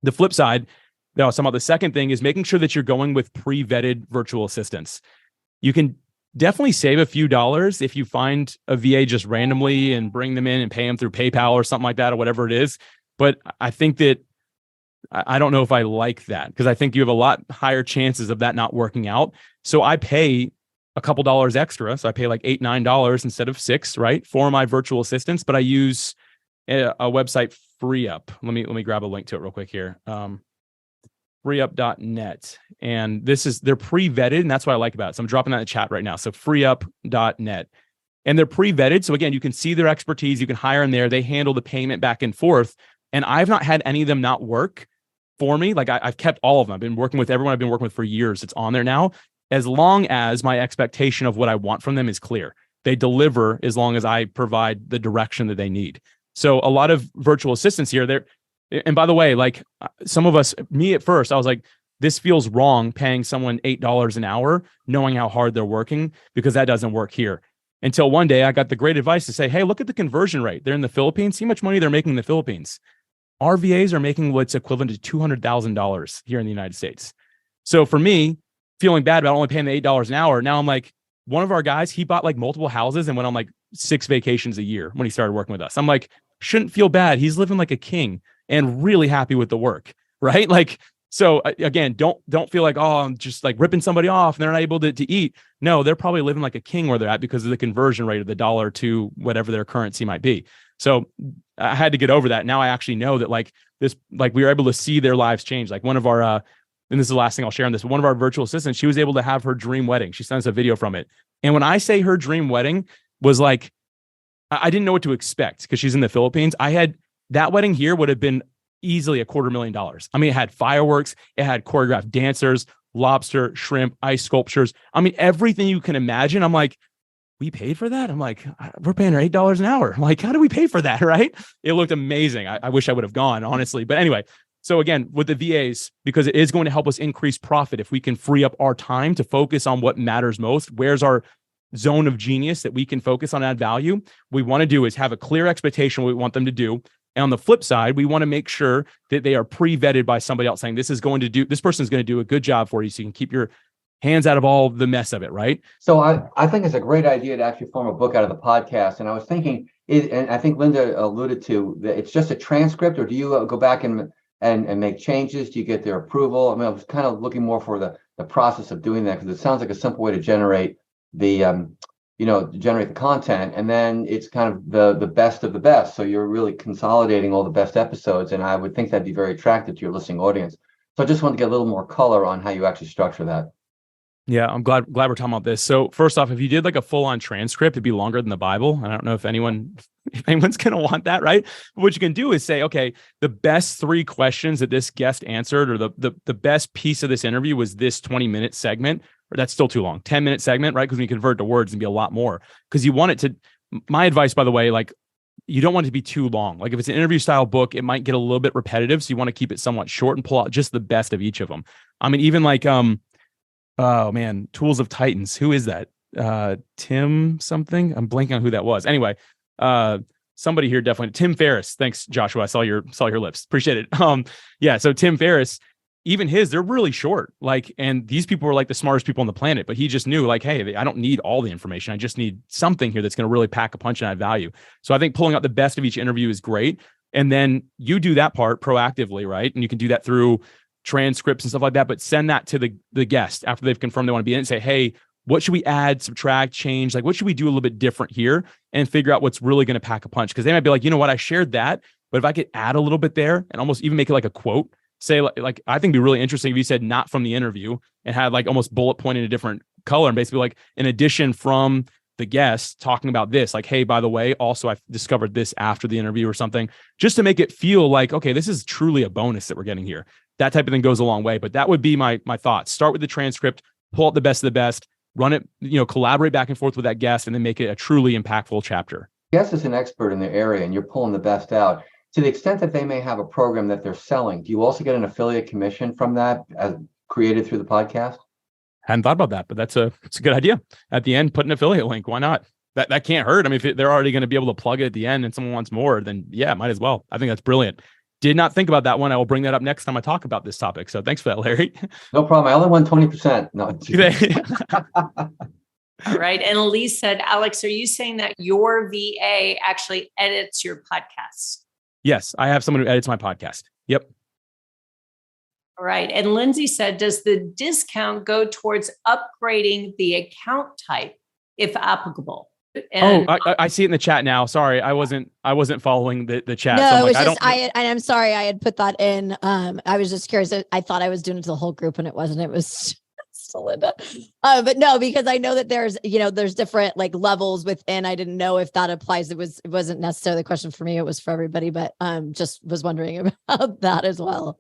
The flip side, some of the second thing is making sure that you're going with pre-vetted virtual assistants. You can definitely save a few dollars if you find a VA just randomly and bring them in and pay them through PayPal or something like that, or whatever it is. But I think that I don't know if I like that, because I think you have a lot higher chances of that not working out. So I pay a couple dollars extra. So I pay like $8, $9 instead of $6, right, for my virtual assistants. But I use a website, FreeUp. Let me grab a link to it real quick here. freeup.net. And they're pre-vetted, and that's what I like about it. So I'm dropping that in the chat right now. So freeup.net. And they're pre-vetted. So again, you can see their expertise. You can hire them there. They handle the payment back and forth. And I've not had any of them not work for me. Like I've kept all of them. I've been working with everyone I've been working with for years. It's on there now, as long as my expectation of what I want from them is clear. They deliver as long as I provide the direction that they need. So a lot of virtual assistants here, and by the way, like some of us, me at first, I was like, this feels wrong paying someone $8 an hour, knowing how hard they're working, because that doesn't work here. Until one day I got the great advice to say, hey, look at the conversion rate. They're in the Philippines. See how much money they're making in the Philippines. Our VAs are making what's equivalent to $200,000 here in the United States. So for me, feeling bad about only paying the $8 an hour, now I'm like, one of our guys, he bought like multiple houses and went on like 6 vacations a year when he started working with us. I'm like, shouldn't feel bad. He's living like a king and really happy with the work, right? Like, so again, don't feel like, oh, I'm just like ripping somebody off and they're not able to eat. No, they're probably living like a king where they're at because of the conversion rate of the dollar to whatever their currency might be. So I had to get over that. Now I actually know that like this, like we were able to see their lives change. Like one of our, and this is the last thing I'll share on this, one of our virtual assistants, she was able to have her dream wedding. She sent us a video from it. And when I say her dream wedding was like, I didn't know what to expect because she's in the Philippines. That wedding here would have been easily $250,000. I mean, it had fireworks, it had choreographed dancers, lobster, shrimp, ice sculptures. I mean, everything you can imagine. I'm like, we paid for that? I'm like, we're paying her $8 an hour. I'm like, how do we pay for that? Right? It looked amazing. I wish I would have gone, honestly. But anyway, So again, with the VAs, because it is going to help us increase profit if we can free up our time to focus on what matters most. Where's our zone of genius that we can focus on, add value? What we want to do is have a clear expectation what we want them to do. And on the flip side, we want to make sure that they are pre-vetted by somebody else saying, this person is going to do a good job for you. So you can keep your hands out of all the mess of it, right? So I think it's a great idea to actually form a book out of the podcast. And I was thinking, and I think Linda alluded to that, it's just a transcript, or do you go back and make changes? Do you get their approval? I mean, I was kind of looking more for the process of doing that, because it sounds like a simple way to generate the generate the content, and then it's kind of the best of the best. So you're really consolidating all the best episodes, and I would think that'd be very attractive to your listening audience. So I just wanted to get a little more color on how you actually structure that. Yeah, I'm glad we're talking about this. So first off, if you did like a full-on transcript, it'd be longer than the Bible. I don't know if anyone's going to want that, right? But what you can do is say, okay, the best 3 questions that this guest answered, or the best piece of this interview was this 20-minute segment, or that's still too long, 10-minute segment, right? Because when you convert to words, it'd be a lot more. Because you want it to, my advice, by the way, like, you don't want it to be too long. Like if it's an interview style book, it might get a little bit repetitive. So you want to keep it somewhat short and pull out just the best of each of them. I mean, even like, oh man, Tools of Titans. Who is that? Tim something? I'm blanking on who that was. Anyway, somebody here definitely. Tim Ferriss. Thanks, Joshua. I saw your lips. Appreciate it. Yeah. So Tim Ferriss, even they're really short. Like, and these people were like the smartest people on the planet, but he just knew like, hey, I don't need all the information. I just need something here that's going to really pack a punch and add value. So I think pulling out the best of each interview is great. And then you do that part proactively, right? And you can do that through transcripts and stuff like that, but send that to the guest after they've confirmed they want to be in, and say, hey, what should we add, subtract, change? Like, what should we do a little bit different here, and figure out what's really going to pack a punch? Because they might be like, you know what, I shared that, but if I could add a little bit there and almost even make it like a quote, say like I think it'd be really interesting if you said not from the interview and had like almost bullet point in a different color, and basically like an addition from the guest talking about this, like, hey, by the way, also I discovered this after the interview or something, just to make it feel like, okay, this is truly a bonus that we're getting here. That type of thing goes a long way. But that would be my thoughts. Start with the transcript, pull out the best of the best, run it, collaborate back and forth with that guest, and then make it a truly impactful chapter. Guest is an expert in their area, and you're pulling the best out. To the extent that they may have a program that they're selling, do you also get an affiliate commission from that as created through the podcast? Hadn't thought about that, but it's a good idea. At the end, put an affiliate link. Why not? That can't hurt. I mean, if they're already going to be able to plug it at the end and someone wants more, then yeah, might as well. I think that's brilliant. Did not think about that one. I will bring that up next time I talk about this topic. So thanks for that, Larry. No problem. I only won 20%. No. All right. And Elise said, Alex, are you saying that your VA actually edits your podcasts? Yes, I have someone who edits my podcast. Yep. All right. And Lindsay said, does the discount go towards upgrading the account type if applicable? And I see it in the chat now. Sorry, I wasn't following the chat. No, so it was just I'm sorry I had put that in. I was just curious. I thought I was doing it to the whole group, and it wasn't. It was Linda. But no, because I know that there's different like levels within. I didn't know if that applies. It wasn't necessarily a question for me. It was for everybody, but just was wondering about that as well.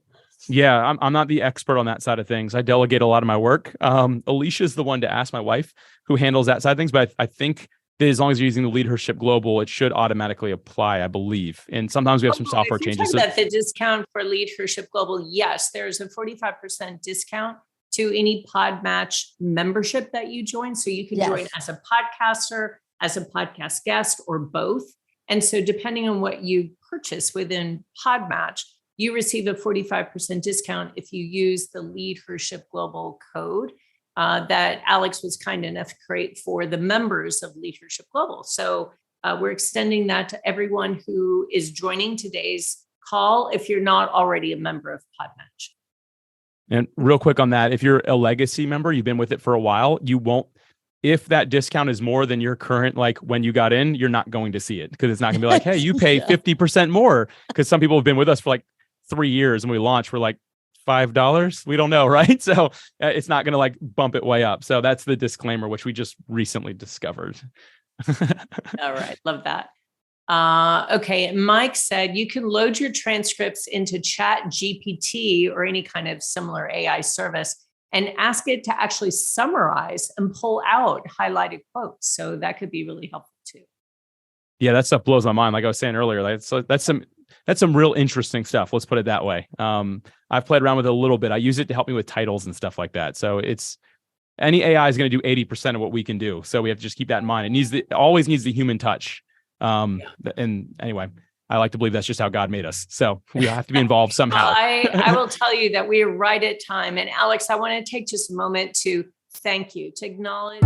Yeah, I'm not the expert on that side of things. I delegate a lot of my work. Alicia's the one to ask, my wife, who handles that side of things. But I think that as long as you're using the Leadership Global, it should automatically apply, I believe. And sometimes we have some software changes. So that the discount for Leadership Global, yes, there's a 45% discount to any Podmatch membership that you join. So you can join as a podcaster, as a podcast guest, or both. And so depending on what you purchase within Podmatch, you receive a 45% discount if you use the Leadership Global code that Alex was kind enough to create for the members of Leadership Global. So we're extending that to everyone who is joining today's call if you're not already a member of Podmatch. And real quick on that, if you're a legacy member, you've been with it for a while, you won't, if that discount is more than your current, like when you got in, you're not going to see it, because it's not gonna be like, hey, you pay 50% more. Because some people have been with us for like 3 years and we launched for like $5. We don't know, right? So it's not going to like bump it way up. So that's the disclaimer, which we just recently discovered. All right. Love that. Okay. Mike said you can load your transcripts into Chat GPT or any kind of similar AI service and ask it to actually summarize and pull out highlighted quotes. So that could be really helpful too. Yeah, that stuff blows my mind. Like I was saying earlier, that's some, that's some real interesting stuff. Let's put it that way. I've played around with it a little bit. I use it to help me with titles and stuff like that. So any AI is going to do 80% of what we can do. So we have to just keep that in mind. It always needs the human touch. And anyway, I like to believe that's just how God made us. So we have to be involved somehow. Well, I will tell you that we're right at time. And Alex, I want to take just a moment to thank you, to acknowledge